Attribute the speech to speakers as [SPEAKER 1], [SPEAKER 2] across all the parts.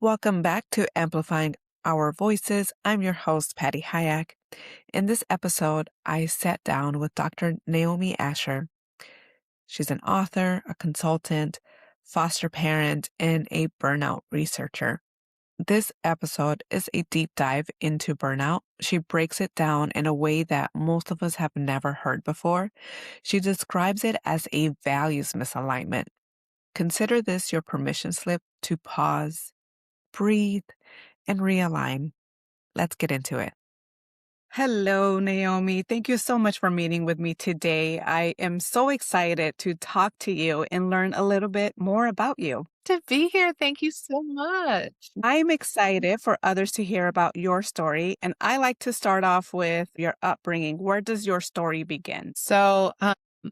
[SPEAKER 1] Welcome back to Amplifying Our Voices. I'm your host, Patty Hayak. In this episode, I sat down with Dr. Naomi Asher. She's an author, a consultant, foster parent, and a burnout researcher. This episode is a deep dive into burnout. She breaks it down in a way that most of us have never heard before. She describes it as a values misalignment. Consider this your permission slip to pause, breathe, and realign. Let's get into it. Hello, Naomi. Thank you so much for meeting with me today. I am so excited to talk to you and learn a little bit more about you.
[SPEAKER 2] To be here. Thank you so much.
[SPEAKER 1] I'm excited for others to hear about your story, and I like to start off with your upbringing. Where does your story begin?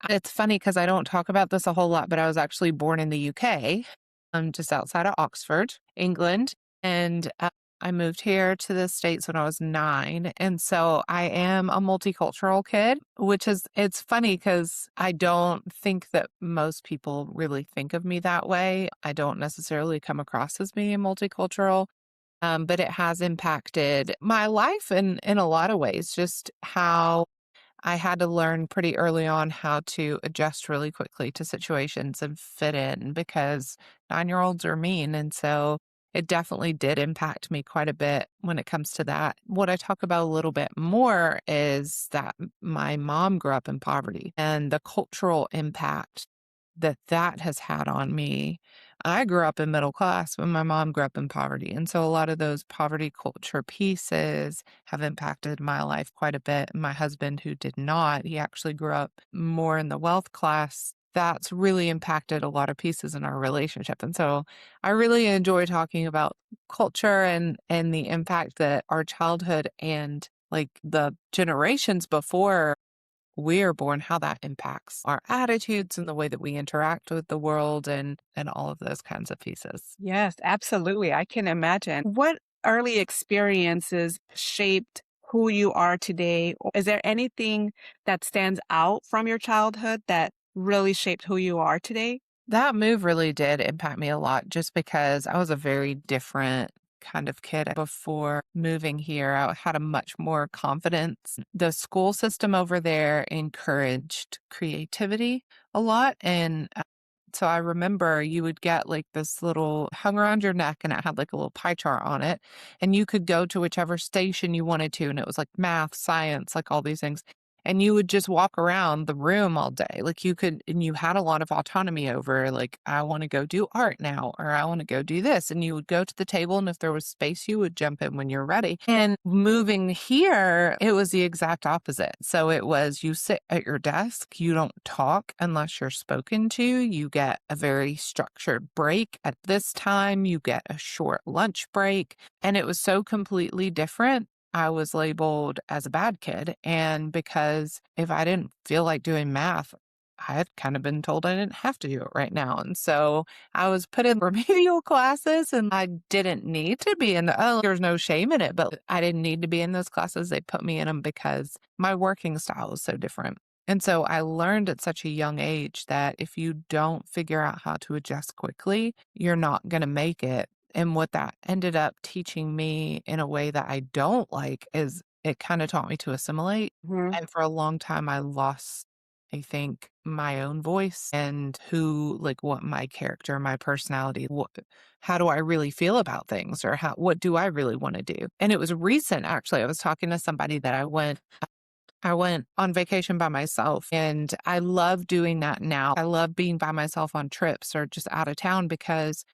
[SPEAKER 2] It's funny because I don't talk about this a whole lot, but I was actually born in the UK, just outside of Oxford, England. And I moved here to the States when I was 9. And so I am a multicultural kid, it's funny because I don't think that most people really think of me that way. I don't necessarily come across as being multicultural. But it has impacted my life in a lot of ways, just how I had to learn pretty early on how to adjust really quickly to situations and fit in because 9-year-olds are mean. And so it definitely did impact me quite a bit when it comes to that. What I talk about a little bit more is that my mom grew up in poverty and the cultural impact that has had on me. I grew up in middle class, but my mom grew up in poverty. And so a lot of those poverty culture pieces have impacted my life quite a bit. My husband, who did not, he actually grew up more in the wealth class. That's really impacted a lot of pieces in our relationship. And so I really enjoy talking about culture and the impact that our childhood and like the generations before we are born, how that impacts our attitudes and the way that we interact with the world and all of those kinds of pieces.
[SPEAKER 1] Yes, absolutely. I can imagine. What early experiences shaped who you are today? Or is there anything that stands out from your childhood that really shaped who you are today?
[SPEAKER 2] That move really did impact me a lot just because I was a very different kind of kid before moving here. I had a much more confidence. The school system over there encouraged creativity a lot. And so I remember you would get like this little hung around your neck and it had like a little pie chart on it. And you could go to whichever station you wanted to. And it was like math, science, like all these things. And you would just walk around the room all day. Like you could, and you had a lot of autonomy over, like, I want to go do art now, or I want to go do this. And you would go to the table, and if there was space, you would jump in when you're ready. And moving here, it was the exact opposite. So it was you sit at your desk, you don't talk unless you're spoken to, you get a very structured break at this time, you get a short lunch break. And it was so completely different. I was labeled as a bad kid. And because if I didn't feel like doing math, I had kind of been told I didn't have to do it right now. And so I was put in remedial classes and I didn't need to be in there's no shame in it, but I didn't need to be in those classes. They put me in them because my working style was so different. And so I learned at such a young age that if you don't figure out how to adjust quickly, you're not going to make it. And what that ended up teaching me in a way that I don't like is it kind of taught me to assimilate.
[SPEAKER 1] Mhm.
[SPEAKER 2] And for a long time, I lost, I think, my own voice and who, like, what my character, my personality, how do I really feel about things, or what do I really want to do? And it was recent, actually. I was talking to somebody that I went on vacation by myself and I love doing that now. I love being by myself on trips or just out of town because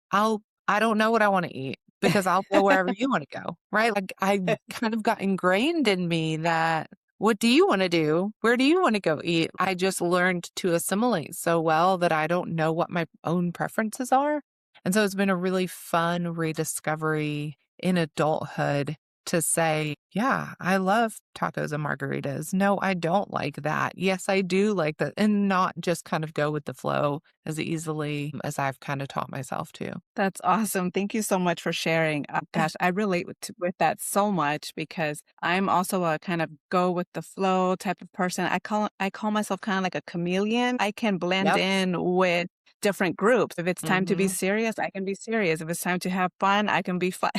[SPEAKER 2] I don't know what I want to eat because I'll go wherever you want to go, right? Like I kind of got ingrained in me that what do you want to do? Where do you want to go eat? I just learned to assimilate so well that I don't know what my own preferences are. And so it's been a really fun rediscovery in adulthood to say, yeah, I love tacos and margaritas. No, I don't like that. Yes, I do like that. And not just kind of go with the flow as easily as I've kind of taught myself to.
[SPEAKER 1] That's awesome. Thank you so much for sharing. Gosh, I relate with that so much because I'm also a kind of go with the flow type of person. I call myself kind of like a chameleon. I can blend
[SPEAKER 2] Yep.
[SPEAKER 1] in with
[SPEAKER 3] different groups. If it's time to be
[SPEAKER 2] Mhm.
[SPEAKER 3] serious, I can be serious. If it's time to have fun, I can be fun.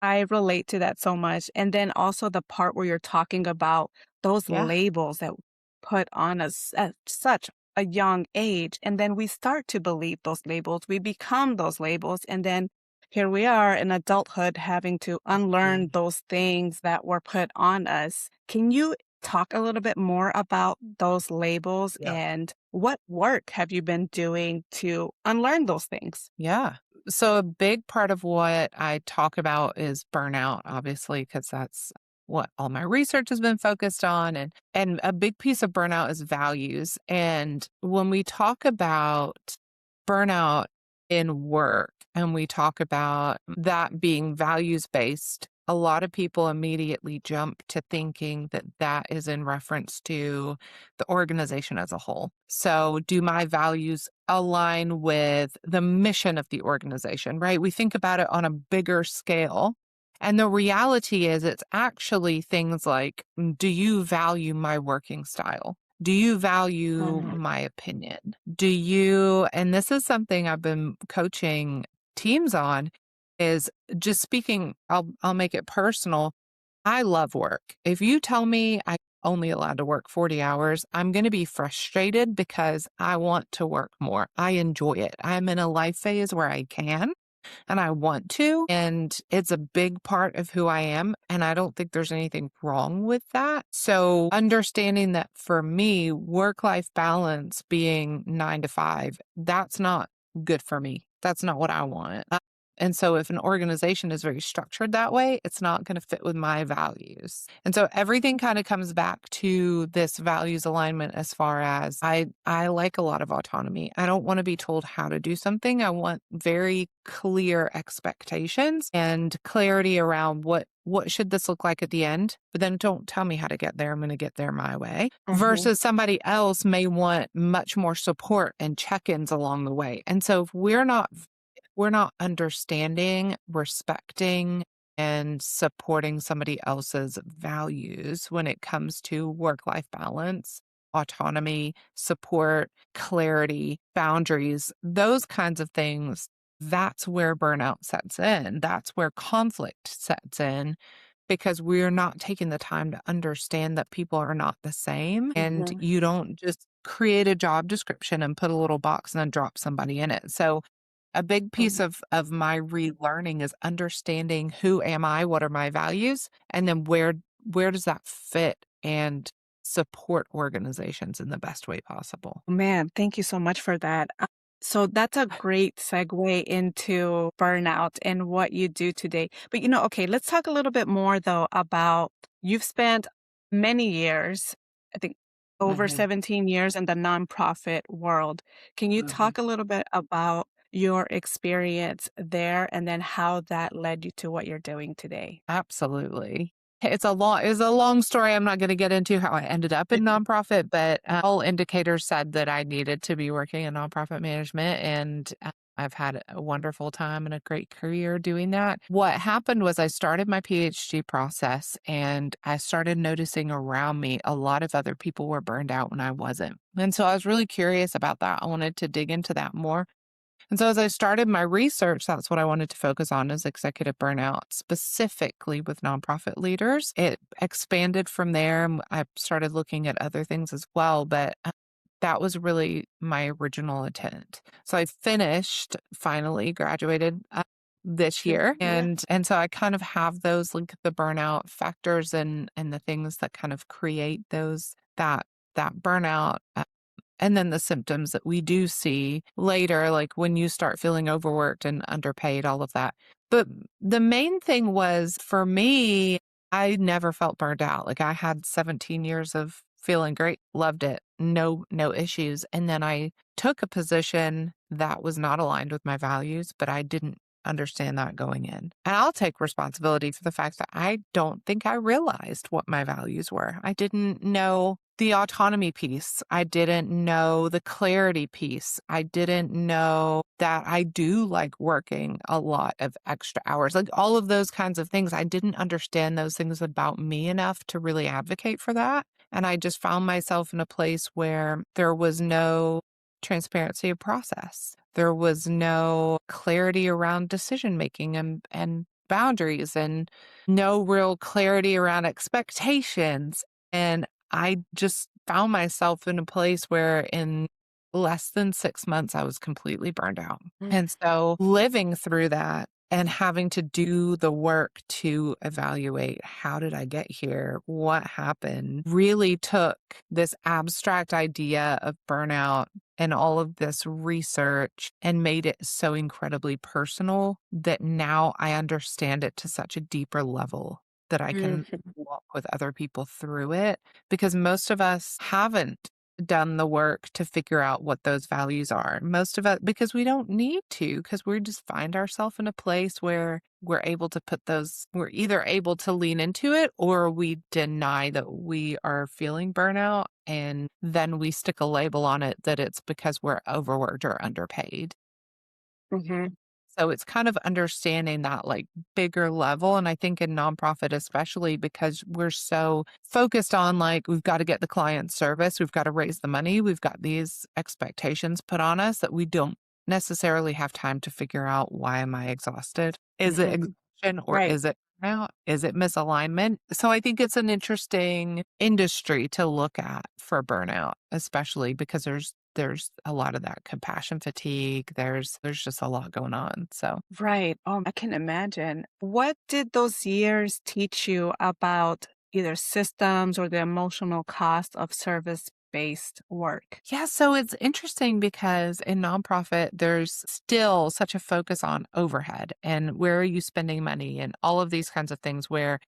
[SPEAKER 3] I relate to that so much. And then also the part where you're talking about those
[SPEAKER 2] Yeah.
[SPEAKER 3] labels that put on us at such a young age. And then we start to believe those labels. We become those labels. And then here we are in adulthood having to unlearn
[SPEAKER 2] Mm.
[SPEAKER 3] those things that were put on us. Can you talk a little bit more about those labels
[SPEAKER 2] Yeah.
[SPEAKER 3] and what work have you been doing to unlearn those things?
[SPEAKER 2] Yeah. So a big part of what I talk about is burnout, obviously, because that's what all my research has been focused on. And a big piece of burnout is values. And when we talk about burnout in work and we talk about that being values based, a lot of people immediately jump to thinking that that is in reference to the organization as a whole. So, do my values align with the mission of the organization, right? We think about it on a bigger scale. And the reality is, it's actually things like, do you value my working style? Do you value
[SPEAKER 3] Mhm.
[SPEAKER 2] my opinion? Do you, and this is something I've been coaching teams on, is just speaking, I'll make it personal. I love work. If you tell me I'm only allowed to work 40 hours, I'm going to be frustrated because I want to work more. I enjoy it. I'm in a life phase where I can and I want to, and it's a big part of who I am. And I don't think there's anything wrong with that. So, understanding that for me, work life balance being 9 to 5, that's not good for me. That's not what I want. And so, if an organization is very structured that way, it's not going to fit with my values. And so, everything kind of comes back to this values alignment as far as I like a lot of autonomy. I don't want to be told how to do something. I want very clear expectations and clarity around what should this look like at the end, but then don't tell me how to get there. I'm going to get there my way.
[SPEAKER 3] Mhm.
[SPEAKER 2] Versus somebody else may want much more support and check-ins along the way. And so if we're not understanding, respecting, and supporting somebody else's values when it comes to work life balance, autonomy, support, clarity, boundaries, those kinds of things. That's where burnout sets in. That's where conflict sets in because we're not taking the time to understand that people are not the same. And
[SPEAKER 3] Mhm.
[SPEAKER 2] you don't just create a job description and put a little box and then drop somebody in it. So a big piece
[SPEAKER 3] Mhm.
[SPEAKER 2] of my relearning is understanding who am I, what are my values, and then where does that fit and support organizations in the best way possible.
[SPEAKER 3] Man, thank you so much for that. So that's a great segue into burnout and what you do today. But okay, let's talk a little bit more though about you've spent many years, I think over
[SPEAKER 2] Mhm,
[SPEAKER 3] 17 years in the nonprofit world. Can you
[SPEAKER 2] mhm.
[SPEAKER 3] talk a little bit about your experience there and then how that led you to what you're doing today?
[SPEAKER 2] Absolutely. It's a long story. I'm not gonna get into how I ended up in nonprofit, but, all indicators said that I needed to be working in nonprofit management, and, I've had a wonderful time and a great career doing that. What happened was I started my PhD process, and I started noticing around me a lot of other people were burned out when I wasn't, and so I was really curious about that. I wanted to dig into that more. And so as I started my research, that's what I wanted to focus on is executive burnout, specifically with nonprofit leaders. It expanded from there. I started looking at other things as well, but that was really my original intent. So I finished, finally graduated this
[SPEAKER 3] Good.
[SPEAKER 2] year,
[SPEAKER 3] Yeah.
[SPEAKER 2] and so I kind of have those like the burnout factors and the things that kind of create that burnout. And then the symptoms that we do see later, like when you start feeling overworked and underpaid, all of that. But the main thing was for me, I never felt burned out. Like I had 17 years of feeling great, loved it, no issues. And then I took a position that was not aligned with my values, but I didn't understand that going in. And I'll take responsibility for the fact that I don't think I realized what my values were. I didn't know the autonomy piece. I didn't know the clarity piece. I didn't know that I do like working a lot of extra hours. Like all of those kinds of things. I didn't understand those things about me enough to really advocate for that. And I just found myself in a place where there was no transparency of process. There was no clarity around decision making and boundaries, and no real clarity around expectations. And I just found myself in a place where in less than 6 months, I was completely burned out. And so living through that and having to do the work to evaluate how did I get here? What happened? Really took this abstract idea of burnout and all of this research and made it so incredibly personal that now I understand it to such a deeper level that I can
[SPEAKER 3] Mhm.
[SPEAKER 2] walk with other people through it, because most of us haven't done the work to figure out what those values are. Most of us, because we don't need to, because we just find ourselves in a place where we're able to put those, we're either able to lean into it or we deny that we are feeling burnout. And then we stick a label on it that it's because we're overworked or underpaid.
[SPEAKER 3] Mhm.
[SPEAKER 2] So it's kind of understanding that like bigger level. And I think in nonprofit, especially because we're so focused on like, we've got to get the client service, we've got to raise the money, we've got these expectations put on us that we don't necessarily have time to figure out, why am I exhausted? Is it
[SPEAKER 3] Mhm.
[SPEAKER 2] exhaustion or
[SPEAKER 3] Right.
[SPEAKER 2] is it burnout? Is it misalignment? So I think it's an interesting industry to look at for burnout, especially because there's a lot of that compassion fatigue. There's just a lot going on. So,
[SPEAKER 3] Right. I can imagine. What did those years teach you about either systems or the emotional cost of service-based work?
[SPEAKER 2] yeah, so it's interesting because in nonprofit, there's still such a focus on overhead and where are you spending money and all of these kinds of things where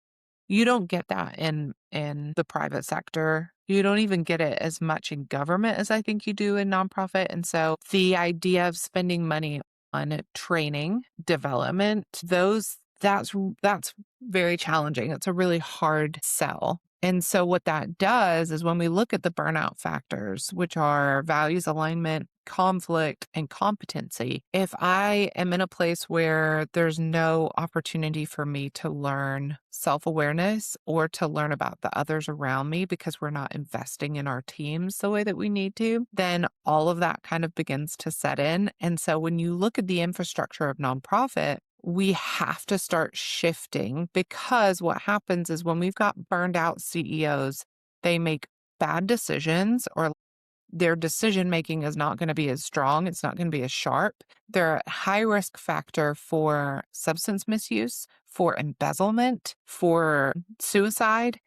[SPEAKER 2] you don't get that in the private sector. You don't even get it as much in government as I think you do in nonprofit. And so the idea of spending money on training, development, that's very challenging. It's a really hard sell. And so what that does is when we look at the burnout factors, which are values alignment, conflict, and competency, if I am in a place where there's no opportunity for me to learn self awareness or to learn about the others around me because we're not investing in our teams the way that we need to, then all of that kind of begins to set in. And so when you look at the infrastructure of nonprofit, we have to start shifting, because what happens is when we've got burned out CEOs, they make bad decisions, or their decision making is not going to be as strong. It's not going to be as sharp. They're a high risk factor for substance misuse, for embezzlement, for suicide.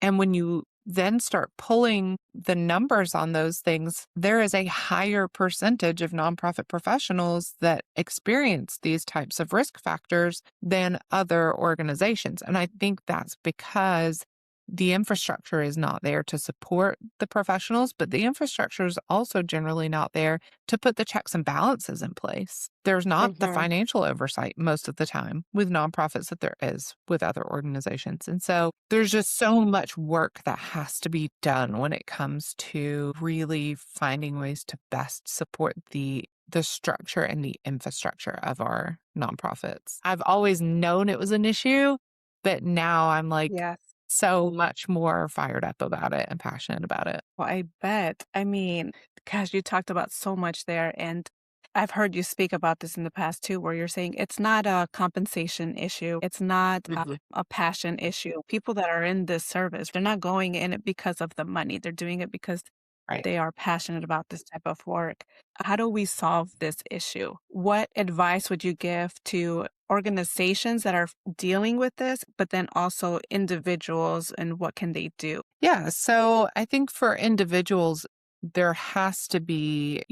[SPEAKER 2] And when you then start pulling the numbers on those things, there is a higher percentage of nonprofit professionals that experience these types of risk factors than other organizations. And I think that's because the infrastructure is not there to support the professionals, but the infrastructure is also generally not there to put the checks and balances in place. There's not the
[SPEAKER 3] Mhm.
[SPEAKER 2] financial oversight most of the time with nonprofits that there is with other organizations. And so there's just so much work that has to be done when it comes to really finding ways to best support the structure and the infrastructure of our nonprofits. I've always known it was an issue, but now I'm like,
[SPEAKER 3] Yes.
[SPEAKER 2] so much more fired up about it and passionate about it.
[SPEAKER 3] Well, I bet. I mean, gosh, you talked about so much there. And I've heard you speak about this in the past too, where you're saying it's not a compensation issue. It's not
[SPEAKER 2] Mhm.
[SPEAKER 3] a passion issue. People that are in this service, they're not going in it because of the money. They're doing it because
[SPEAKER 2] Right.
[SPEAKER 3] they are passionate about this type of work. How do we solve this issue? What advice would you give to organizations that are dealing with this, but then also individuals, and what can they do?
[SPEAKER 2] Yeah. So I think for individuals, there has to be,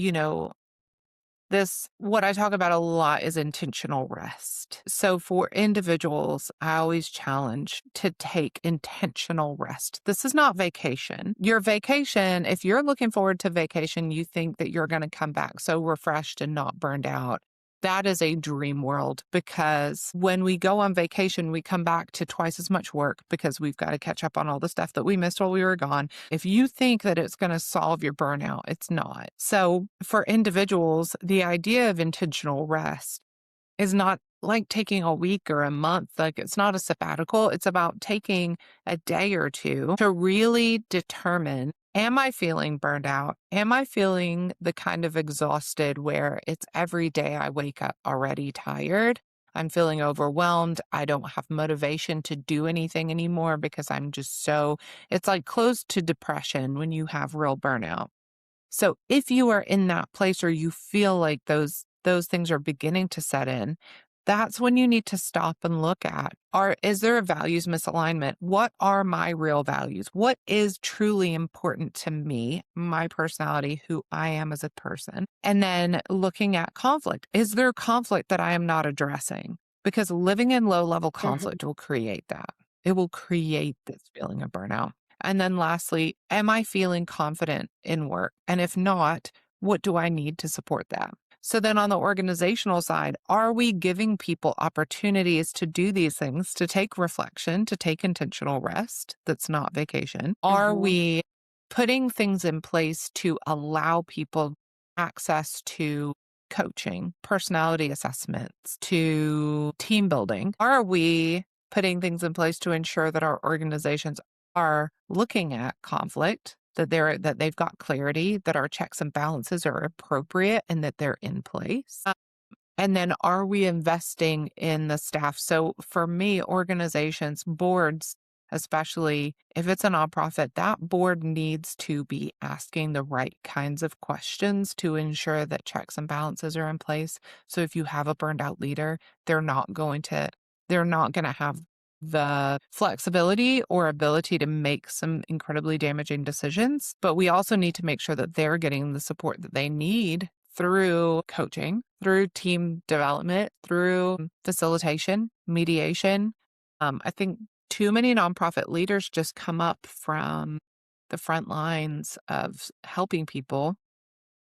[SPEAKER 2] this, what I talk about a lot is intentional rest. So for individuals, I always challenge to take intentional rest. This is not vacation. Your vacation, if you're looking forward to vacation, you think that you're going to come back so refreshed and not burned out. That is a dream world, because when we go on vacation, we come back to twice as much work because we've got to catch up on all the stuff that we missed while we were gone. If you think that it's going to solve your burnout, it's not. So for individuals, the idea of intentional rest is not like taking a week or a month. Like, it's not a sabbatical. It's about taking a day or two to really determine Am I feeling burned out? Am I feeling the kind of exhausted where it's every day I wake up already tired? I'm feeling overwhelmed. I don't have motivation to do anything anymore because I'm just so, it's like close to depression when you have real burnout. So if you are in that place or you feel like those things are beginning to set in, that's when you need to stop and look at, is there a values misalignment? What are my real values? What is truly important to me, my personality, who I am as a person? And then looking at conflict. Is there conflict that I am not addressing? Because living in low level
[SPEAKER 3] Mhm.
[SPEAKER 2] conflict will create that. It will create this feeling of burnout. And then lastly, am I feeling confident in work? And if not, what do I need to support that? So then on the organizational side, are we giving people opportunities to do these things, to take reflection, to take intentional rest that's not vacation? Are
[SPEAKER 3] Mhm.
[SPEAKER 2] we putting things in place to allow people access to coaching, personality assessments, to team building? Are we putting things in place to ensure that our organizations are looking at conflict, that they've got clarity, that our checks and balances are appropriate and that they're in place? And then are we investing in the staff? So for me, organizations, boards, especially if it's a nonprofit, that board needs to be asking the right kinds of questions to ensure that checks and balances are in place. So if you have a burned out leader, they're not going to they're not going to have the flexibility or ability to make some incredibly damaging decisions. But we also need to make sure that they're getting the support that they need through coaching, through team development, through facilitation, mediation. I think too many nonprofit leaders just come up from the front lines of helping people.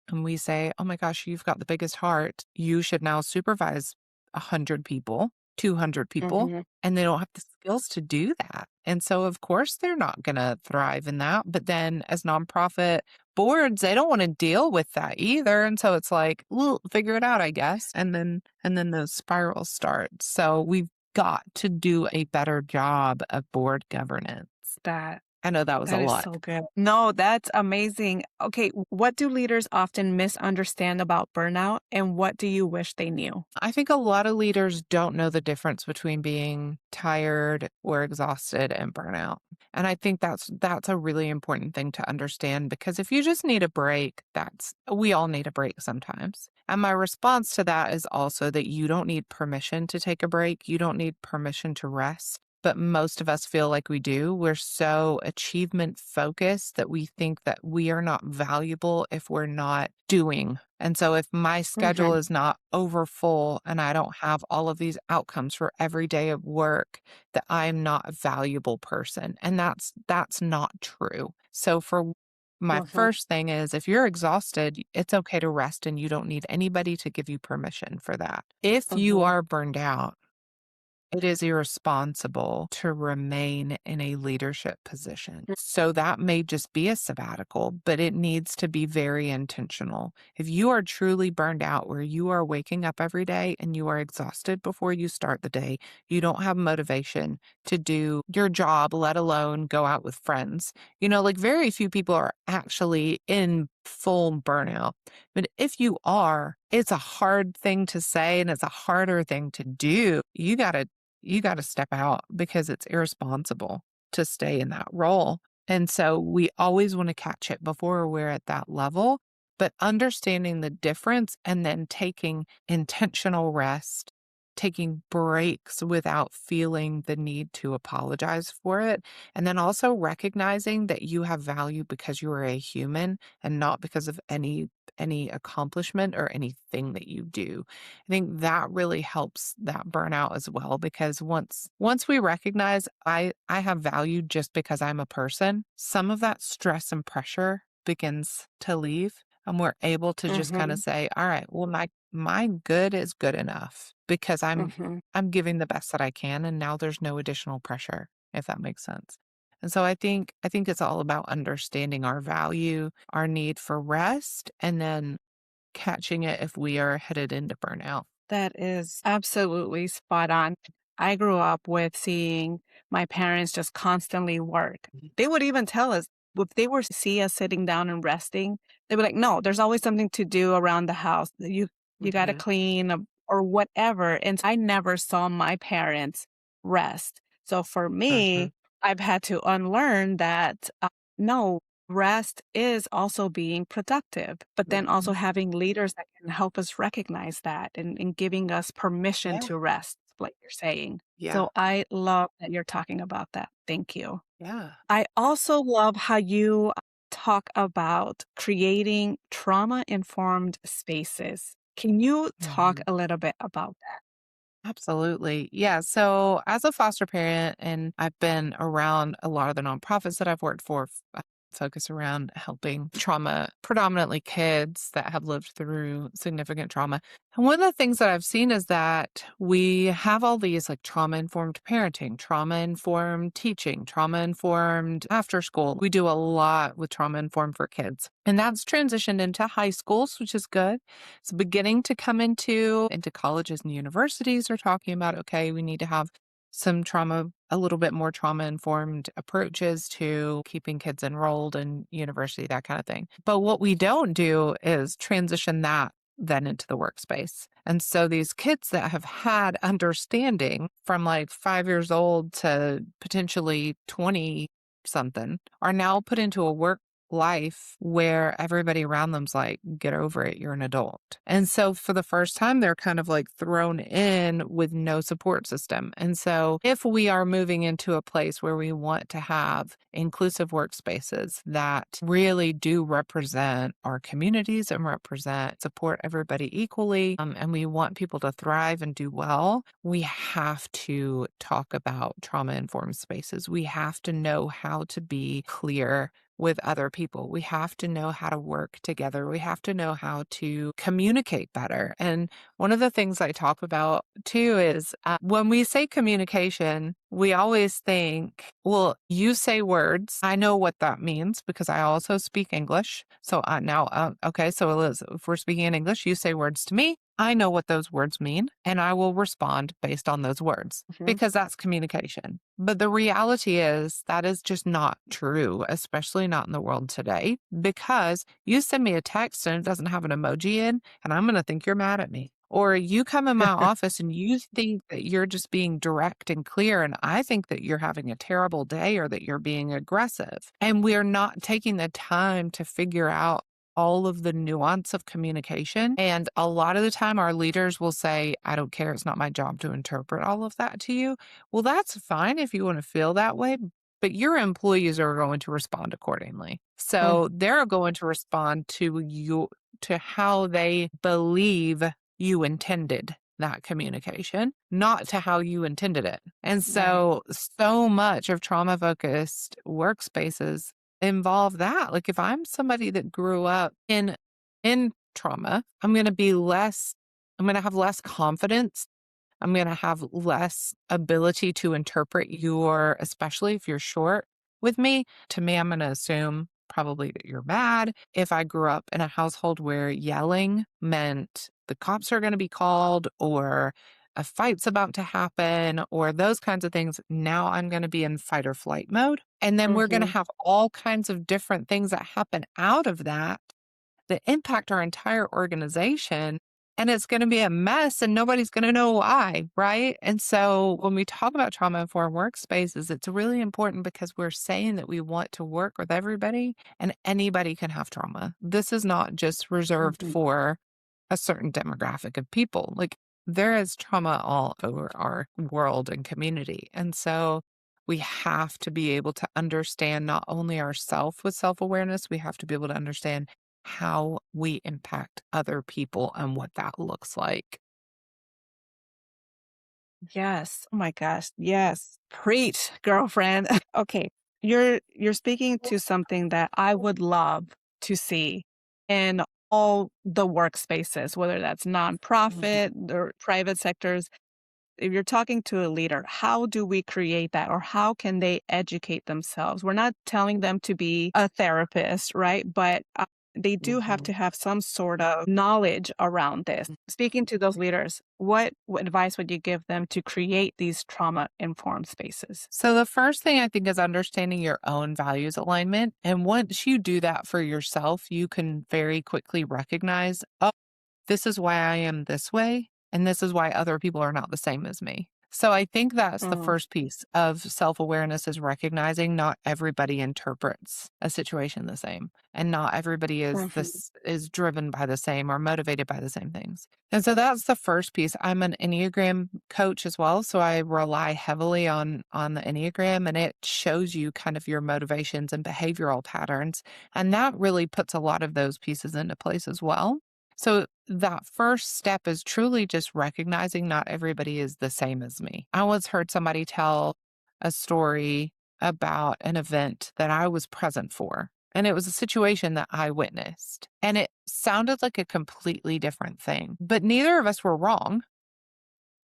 [SPEAKER 2] And we say, oh my gosh, you've got the biggest heart. You should now supervise 100 people, 200 people,
[SPEAKER 3] Mhm.
[SPEAKER 2] and they don't have the skills to do that. And so, of course, they're not going to thrive in that. But then, as nonprofit boards, they don't want to deal with that either. And so it's like, well, figure it out, I guess. And then those spirals start. So we've got to do a better job of board governance.
[SPEAKER 3] That
[SPEAKER 2] I know that was a
[SPEAKER 3] that is
[SPEAKER 2] lot.
[SPEAKER 3] so good. No, that's amazing. Okay, what do leaders often misunderstand about burnout, and what do you wish they knew?
[SPEAKER 2] I think a lot of leaders don't know the difference between being tired or exhausted and burnout. And I think that's a really important thing to understand because if you just need a break, that's we all need a break sometimes. And my response to that is also that you don't need permission to take a break. You don't need permission to rest. But most of us feel like we do. We're so achievement focused that we think that we are not valuable if we're not doing. And so if my schedule
[SPEAKER 3] Mhm.
[SPEAKER 2] is not over full and I don't have all of these outcomes for every day of work, that I'm not a valuable person. And that's not true. So for my
[SPEAKER 3] Mhm.
[SPEAKER 2] first thing is if you're exhausted, it's okay to rest and you don't need anybody to give you permission for that. If you
[SPEAKER 3] Mhm.
[SPEAKER 2] are burned out, it is irresponsible to remain in a leadership position. So that may just be a sabbatical, but it needs to be very intentional. If you are truly burned out, where you are waking up every day and you are exhausted before you start the day, you don't have motivation to do your job, let alone go out with friends. Like very few people are actually in full burnout. But if you are, it's a hard thing to say and it's a harder thing to do. You got to step out because it's irresponsible to stay in that role. And so we always want to catch it before we're at that level, but understanding the difference and then taking intentional rest, taking breaks without feeling the need to apologize for it. And then also recognizing that you have value because you are a human and not because of any accomplishment or anything that you do. I think that really helps that burnout as well because once we recognize I have value just because I'm a person, some of that stress and pressure begins to leave and we're able to just kind of
[SPEAKER 3] Mhm.
[SPEAKER 2] say, all right, well my good is good enough because
[SPEAKER 3] Mhm.
[SPEAKER 2] I'm giving the best that I can and now there's no additional pressure, if that makes sense. And so I think it's all about understanding our value, our need for rest, and then catching it if we are headed into burnout.
[SPEAKER 3] That is absolutely spot on. I grew up with seeing my parents just constantly work. They would even tell us, if they were to see us sitting down and resting, they'd be like, "No, there's always something to do around the house. You gotta
[SPEAKER 2] Mhm.
[SPEAKER 3] clean or whatever." And I never saw my parents rest. So for me,
[SPEAKER 2] Mhm.
[SPEAKER 3] I've had to unlearn that, no, rest is also being productive, but then also
[SPEAKER 2] Mhm.
[SPEAKER 3] having leaders that can help us recognize that and giving us permission
[SPEAKER 2] Yeah.
[SPEAKER 3] to rest, like you're saying.
[SPEAKER 2] Yeah.
[SPEAKER 3] So I love that you're talking about that. Thank you.
[SPEAKER 2] Yeah.
[SPEAKER 3] I also love how you talk about creating trauma informed spaces. Can you talk
[SPEAKER 2] Mhm.
[SPEAKER 3] a little bit about that?
[SPEAKER 2] Absolutely. Yeah. So, as a foster parent, and I've been around a lot of the nonprofits that I've worked for, focus around helping trauma, predominantly kids that have lived through significant trauma. And one of the things that I've seen is that we have all these like trauma informed parenting, trauma informed teaching, trauma informed after school. We do a lot with trauma informed for kids. And that's transitioned into high schools, which is good. It's beginning to come into colleges and universities are talking about, okay, we need to have some trauma, a little bit more trauma informed approaches to keeping kids enrolled in university, that kind of thing. But what we don't do is transition that then into the workspace. And so these kids that have had understanding from like 5 years old to potentially 20 something are now put into a work life where everybody around them's like, get over it, you're an adult. And so for the first time, they're kind of like thrown in with no support system. And so if we are moving into a place where we want to have inclusive workspaces that really do represent our communities and represent, support everybody equally, and we want people to thrive and do well, we have to talk about trauma informed spaces. We have to know how to be clear with other people. We have to know how to work together. We have to know how to communicate better. And one of the things I talk about too is when we say communication, we always think, well, you say words. I know what that means because I also speak English. So okay, so Liz, if we're speaking in English, you say words to me. I know what those words mean, and I will respond based on those words
[SPEAKER 3] Mhm.
[SPEAKER 2] because that's communication. But the reality is that is just not true, especially not in the world today, because you send me a text and it doesn't have an emoji in, and I'm going to think you're mad at me. Or you come in my office and you think that you're just being direct and clear, and I think that you're having a terrible day or that you're being aggressive. And we're not taking the time to figure out all of the nuance of communication. And a lot of the time, our leaders will say, I don't care. It's not my job to interpret all of that to you. Well, that's fine if you want to feel that way, but your employees are going to respond accordingly.
[SPEAKER 3] Mm,
[SPEAKER 2] So they're going to respond to you, to how they believe you intended that communication, not to how you intended it. And
[SPEAKER 3] right.
[SPEAKER 2] so much of trauma focused workspaces involve that. Like if I'm somebody that grew up in trauma, I'm going to have less confidence. I'm going to have less ability to interpret especially if you're short with me. To me, I'm going to assume probably that you're mad. If I grew up in a household where yelling meant the cops are going to be called or a fight's about to happen or those kinds of things, now I'm going to be in fight or flight mode. And then we're going to
[SPEAKER 3] Mhm.
[SPEAKER 2] have all kinds of different things that happen out of that that impact our entire organization. And it's going to be a mess and nobody's going to know why, right? And so when we talk about trauma informed workspaces, it's really important because we're saying that we want to work with everybody and anybody can have trauma. This is not just reserved
[SPEAKER 3] Mhm.
[SPEAKER 2] for a certain demographic of people. Like there is trauma all over our world and community. And so we have to be able to understand not only ourselves with self awareness, we have to be able to understand how we impact other people and what that looks like.
[SPEAKER 3] Yes. Oh my gosh. Yes. Preach, girlfriend. Okay. You're speaking to something that I would love to see in all the workspaces, whether that's
[SPEAKER 2] Mhm.
[SPEAKER 3] nonprofit or private sectors. If you're talking to a leader, how do we create that or how can they educate themselves? We're not telling them to be a therapist, right? But they do have
[SPEAKER 2] Mhm.
[SPEAKER 3] to have some sort of knowledge around this. Speaking to those leaders, what advice would you give them to create these trauma-informed spaces?
[SPEAKER 2] So the first thing I think is understanding your own values alignment. And once you do that for yourself, you can very quickly recognize, oh, this is why I am this way, and this is why other people are not the same as me. So I think that's the
[SPEAKER 3] Mm,
[SPEAKER 2] first piece of self-awareness is recognizing not everybody interprets a situation the same, and not everybody
[SPEAKER 3] mhm,
[SPEAKER 2] is driven by the same or motivated by the same things. And so that's the first piece. I'm an Enneagram coach as well, so I rely heavily on the Enneagram, and it shows you kind of your motivations and behavioral patterns, and that really puts a lot of those pieces into place as well. So that first step is truly just recognizing not everybody is the same as me. I once heard somebody tell a story about an event that I was present for, and it was a situation that I witnessed. And it sounded like a completely different thing, but neither of us were wrong.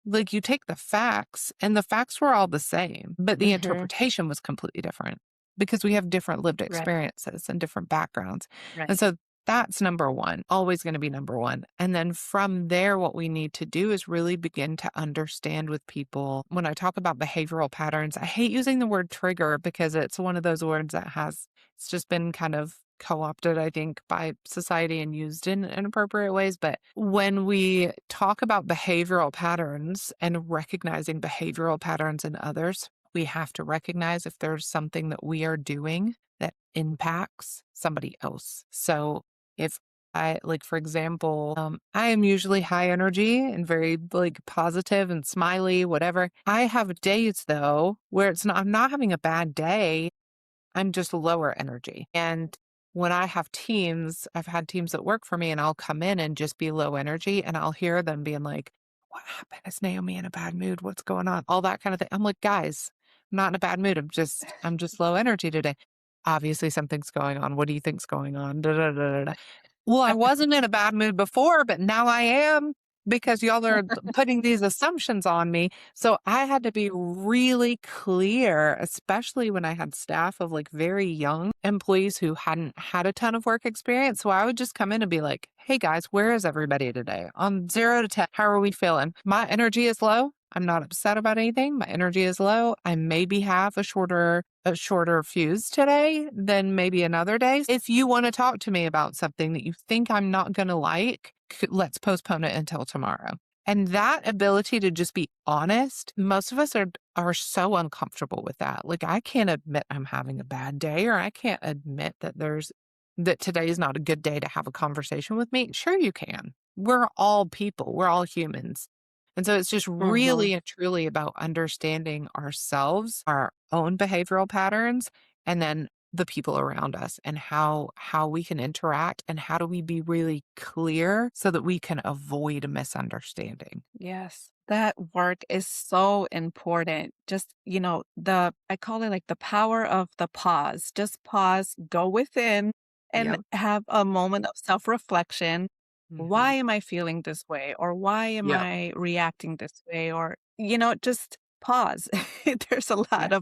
[SPEAKER 2] Like you take the facts, and the facts were all the same, but the
[SPEAKER 3] mhm.
[SPEAKER 2] interpretation was completely different because we have different lived
[SPEAKER 3] Right,
[SPEAKER 2] experiences and different backgrounds.
[SPEAKER 3] right.
[SPEAKER 2] And so that's number one, always going to be number one. And then from there, what we need to do is really begin to understand with people. When I talk about behavioral patterns, I hate using the word trigger because it's one of those words that it's just been kind of co-opted, I think, by society and used in inappropriate ways. But when we talk about behavioral patterns and recognizing behavioral patterns in others, we have to recognize if there's something that we are doing that impacts somebody else. So if I like, for example, I am usually high energy and very like positive and smiley, whatever. I have days though where I'm not having a bad day. I'm just lower energy. And when I have teams, I've had teams that work for me and I'll come in and just be low energy and I'll hear them being like, what happened? Is Naomi in a bad mood? What's going on? All that kind of thing. I'm like, guys, I'm not in a bad mood. I'm just low energy today. Obviously something's going on. What do you think's going on? Da, da, da, da, da. Well, I wasn't in a bad mood before, but now I am because y'all are putting these assumptions on me. So I had to be really clear, especially when I had staff of like very young employees who hadn't had a ton of work experience. So I would just come in and be like, hey guys, where is everybody today? On 0 to 10, how are we feeling? My energy is low. I'm not upset about anything. My energy is low. I maybe have a shorter fuse today than maybe another day. If you want to talk to me about something that you think I'm not going to like, let's postpone it until tomorrow. And that ability to just be honest, most of us are so uncomfortable with that. Like I can't admit I'm having a bad day, or I can't admit that today is not a good day to have a conversation with me. Sure you can. We're all people. We're all humans. And so it's just
[SPEAKER 3] Mhm.
[SPEAKER 2] really and truly about understanding ourselves, our own behavioral patterns, and then the people around us and how we can interact and how do we be really clear so that we can avoid a misunderstanding.
[SPEAKER 3] Yes, that work is so important. Just, I call it like the power of the pause. Just pause, go within, and
[SPEAKER 2] Yep.
[SPEAKER 3] have a moment of self reflection. Why
[SPEAKER 2] Hmm.
[SPEAKER 3] am I feeling this way? Or why am
[SPEAKER 2] Yep.
[SPEAKER 3] I reacting this way? Or, just pause. There's a lot
[SPEAKER 2] Yes.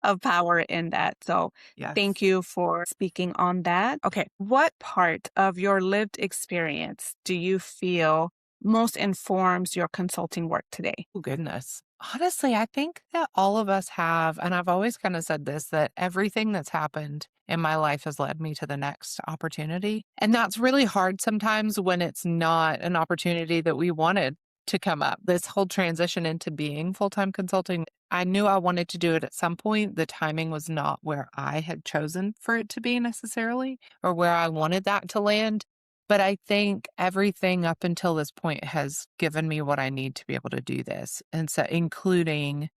[SPEAKER 3] of power in that. So, thank
[SPEAKER 2] Yes.
[SPEAKER 3] you for speaking on that. Okay. What part of your lived experience do you feel most informs your consulting work today?
[SPEAKER 2] Oh, goodness. Honestly, I think that all of us have, and I've always kind of said this, that everything that's happened in my life has led me to the next opportunity. And that's really hard sometimes when it's not an opportunity that we wanted to come up. This whole transition into being full time consulting, I knew I wanted to do it at some point. The timing was not where I had chosen for it to be necessarily, or where I wanted that to land. But I think everything up until this point has given me what I need to be able to do this. And so, including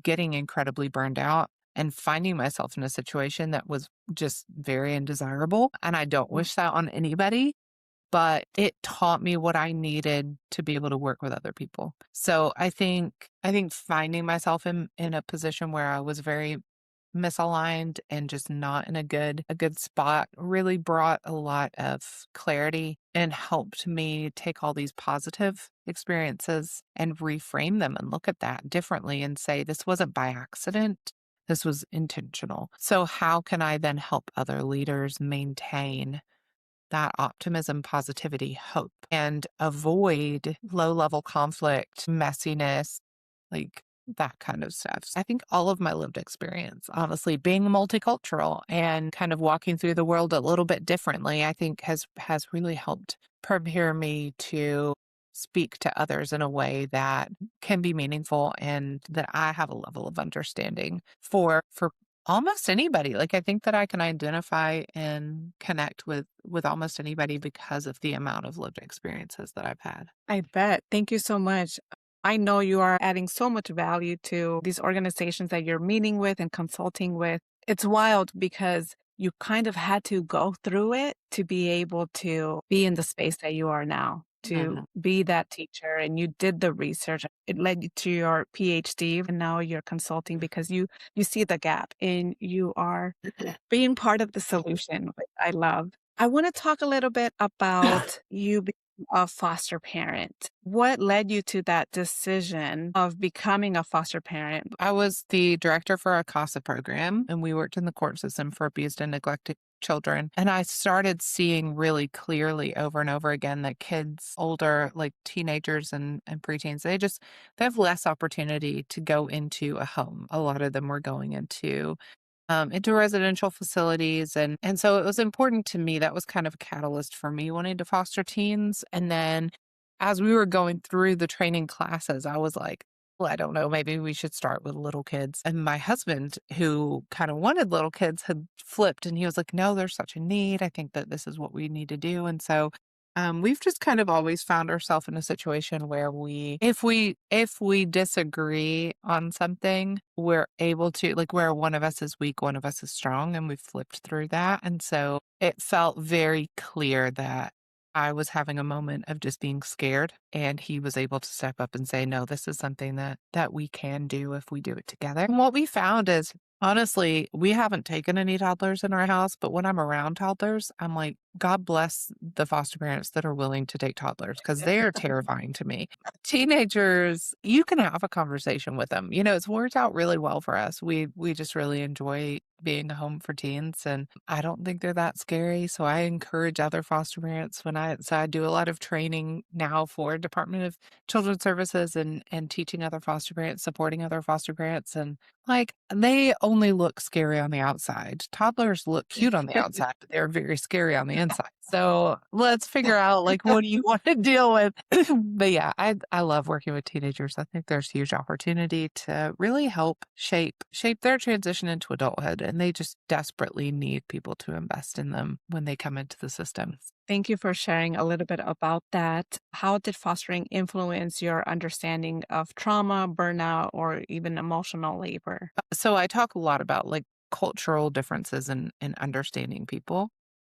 [SPEAKER 2] getting incredibly burned out and finding myself in a situation that was just very undesirable. And I don't
[SPEAKER 3] Mm,
[SPEAKER 2] wish that on anybody, but it taught me what I needed to be able to work with other people. So I think finding myself in a position where I was very misaligned and just not in a good spot really brought a lot of clarity and helped me take all these positive experiences and reframe them and look at that differently and say this wasn't by accident, this was intentional. So how can I then help other leaders maintain that optimism, positivity, hope, and avoid low level conflict, messiness, like that kind of stuff. I think all of my lived experience, honestly, being multicultural and kind of walking through the world a little bit differently, I think has really helped prepare me to speak to others in a way that can be meaningful and that I have a level of understanding for almost anybody. Like I think that I can identify and connect with almost anybody because of the amount of lived experiences that I've had.
[SPEAKER 3] I bet. Thank you so much. I know you are adding so much value to these organizations that you're meeting with and consulting with. It's wild because you kind of had to go through it to be able to be in the space that you are now, to
[SPEAKER 2] Mhm.
[SPEAKER 3] be that teacher. And you did the research. It led you to your PhD, and now you're consulting because you see the gap and you are being part of the solution, which I love. I want to talk a little bit about you being a foster parent. What led you to that decision of becoming a foster parent?
[SPEAKER 2] I was the director for a CASA program, and we worked in the court system for abused and neglected children. And I started seeing really clearly over and over again that kids older, like teenagers and preteens, they have less opportunity to go into a home. A lot of them were going into residential facilities. And so it was important to me. That was kind of a catalyst for me wanting to foster teens. And then as we were going through the training classes, I was like, well, I don't know, maybe we should start with little kids. And my husband, who kind of wanted little kids, had flipped and he was like, no, there's such a need. I think that this is what we need to do. And so we've just kind of always found ourselves in a situation where if we disagree on something, we're able to, like, where one of us is weak, one of us is strong, and we've flipped through that. And so it felt very clear that I was having a moment of just being scared, and he was able to step up and say, no, this is something that we can do if we do it together. And what we found is, honestly, we haven't taken any toddlers in our house, but when I'm around toddlers, I'm like, God bless the foster parents that are willing to take toddlers because they are terrifying to me. Teenagers, you can have a conversation with them. It's worked out really well for us. We just really enjoy being a home for teens, and I don't think they're that scary. So I encourage other foster parents so I do a lot of training now for Department of Children's Services and teaching other foster parents, supporting other foster parents, and like they only look scary on the outside. Toddlers look cute on the outside, but they're very scary on the inside. So let's figure out like what do you want to deal with? But yeah, I love working with teenagers. I think there's huge opportunity to really help shape their transition into adulthood, and they just desperately need people to invest in them when they come into the system.
[SPEAKER 3] Thank you for sharing a little bit about that. How did fostering influence your understanding of trauma, burnout, or even emotional labor?
[SPEAKER 2] So I talk a lot about like cultural differences in understanding people.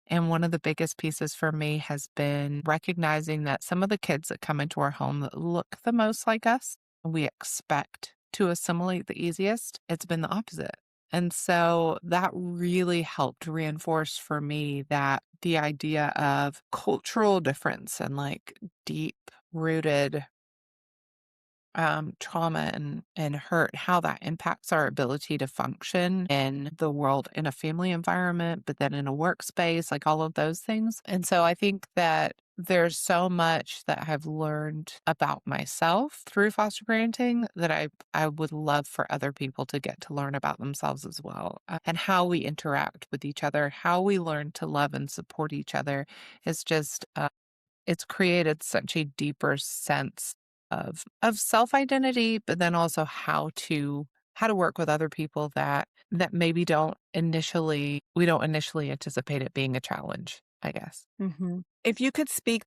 [SPEAKER 2] And one of the biggest pieces for me has been recognizing that some of the kids that come into our home that look the most like us, we expect to assimilate the easiest. It's been the opposite. And so that really helped reinforce for me that the idea of cultural difference and like deep rooted trauma and hurt, how that impacts our ability to function in the world in a family environment, but then in a workspace, like all of those things. And so I think that there's so much that I've learned about myself through foster parenting that I would love for other people to get to learn about themselves as well. And how we interact with each other, how we learn to love and support each other is just it's created such a deeper sense of self-identity, but then also how to work with other people that maybe we don't initially anticipate it being a challenge, I guess.
[SPEAKER 3] If you could speak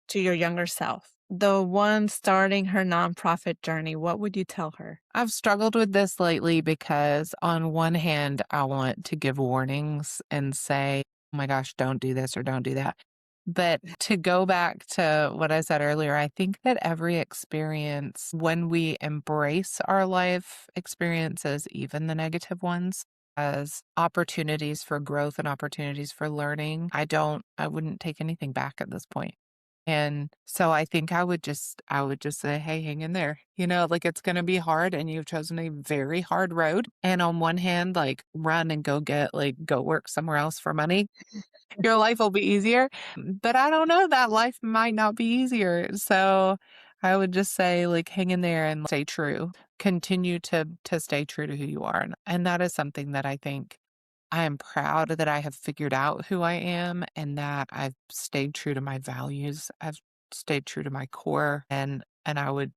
[SPEAKER 3] to your younger self, the one starting her nonprofit journey, what would you tell her?
[SPEAKER 2] I've struggled with this lately because on one hand, I want to give warnings and say, oh my gosh, don't do this or don't do that. But to go back to what I said earlier, I think that every experience, when we embrace our life experiences, even the negative ones, as opportunities for growth and opportunities for learning, I wouldn't take anything back at this point. And so I think I would just say, "Hey, hang in there." Like, it's gonna be hard, and you've chosen a very hard road. And on one hand, like, run and go work somewhere else for money. Your life will be easier, but I don't know, that life might not be easier. So I would just say, like, hang in there and stay true. Continue to stay true to who you are. And that is something that I think I am proud that I have figured out who I am and that I've stayed true to my values. I've stayed true to my core, and I would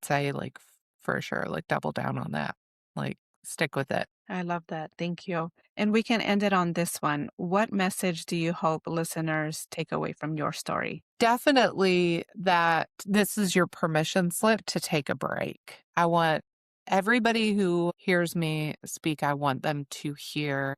[SPEAKER 2] say, like, for sure, like, double down on that. Like, stick with it.
[SPEAKER 3] I love that. Thank you. And we can end it on this one. What message do you hope listeners take away from your story?
[SPEAKER 2] Definitely that this is your permission slip to take a break. I want everybody who hears me speak, I want them to hear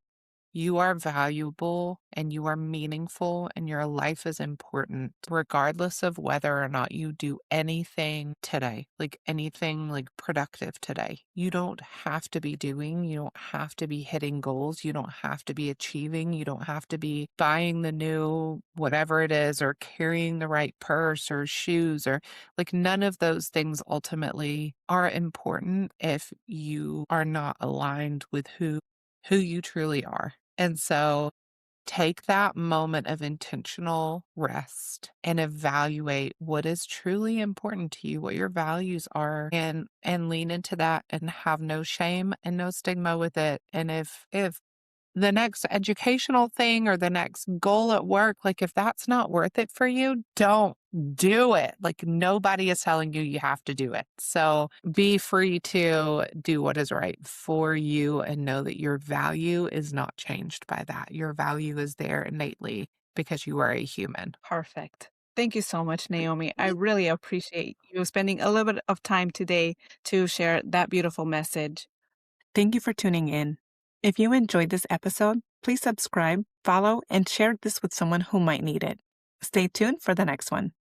[SPEAKER 2] you are valuable and you are meaningful and your life is important, regardless of whether or not you do anything today, like anything like productive today. You don't have to be doing, you don't have to be hitting goals, you don't have to be achieving, you don't have to be buying the new whatever it is or carrying the right purse or shoes or like none of those things ultimately are important if you are not aligned with who you truly are. And so take that moment of intentional rest and evaluate what is truly important to you, what your values are, and lean into that and have no shame and no stigma with it. And if the next educational thing or the next goal at work, like if that's not worth it for you, don't do it. Like nobody is telling you you have to do it. So be free to do what is right for you and know that your value is not changed by that. Your value is there innately because you are a human.
[SPEAKER 3] Perfect. Thank you so much, Naomi. I really appreciate you spending a little bit of time today to share that beautiful message. Thank you for tuning in. If you enjoyed this episode, please subscribe, follow, and share this with someone who might need it. Stay tuned for the next one.